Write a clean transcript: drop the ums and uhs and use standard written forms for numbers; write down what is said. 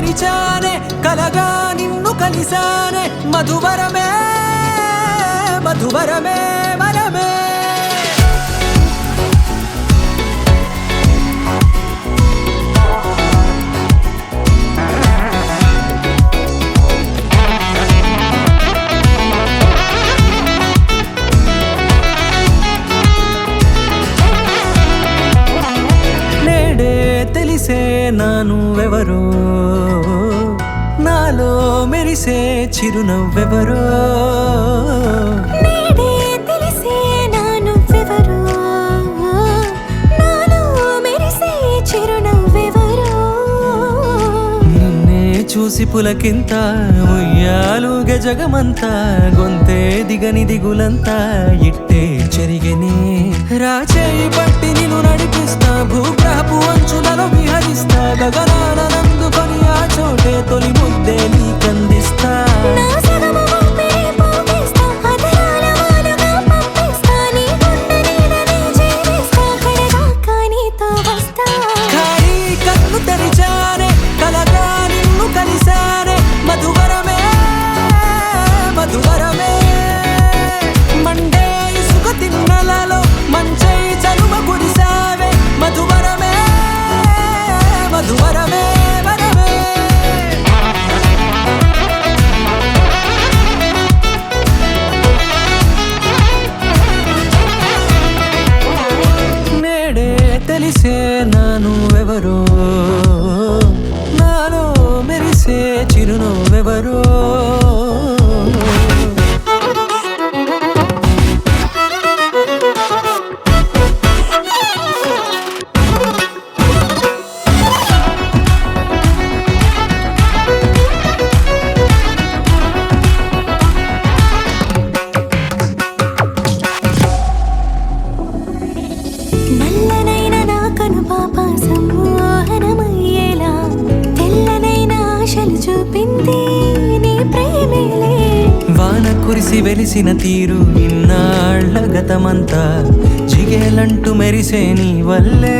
తెరిచానే కలగా నిన్ను కలిసానే మధువరమే మధువరమే వరమే తెలిసే నానువెవరో నాలో మెరిసే చిరునవ్వెవరో నేడే తెలిసే నానువెవరో నాలో మెరిసే చిరునవ్వెవరో నిన్నే చూసి పులకింత ఉయ్యాలుగే జగమంతా గొంతే దిగని దిగులంతా ఇట్టే చెరిగెనే రాచేయి పట్టి నిన్ను నడిపిస్తా భూగ్రహపు అంచులలో విహరిస్తా గగనాన నందుకొని ఆ చోటే తొలి ముద్దే నీకందిస్తా నా సగము ఊపిరి పోగేస్తా అదరాల వాలుగా పంపిస్తా నీ గుండె నీడనే జీవిస్తా కడదాకా నీతో వస్తా ఖాళీ కన్ను తెరిచానే కలగా నిన్ను కలిసానే మధువరమే మధువరమే మండే ఇసుక తిన్నలలో మంచై చలువ కురిసావే మధువరమే మధువరమే వరమే నేడే తెలిసే నానువెవరో నాలో మెరిసే చిరునవ్వెవరో నల్లనైన నా కనుపాప సమ్మోహనమయ్యేలా తెల్లనైన ఆశలు చూపింది నీ ప్రేమేలే వాన కురిసి వెలిసిన తీరు ఇన్నాళ్ల గతమంతా జిగేలంటూ మెరిసే నీ వల్లే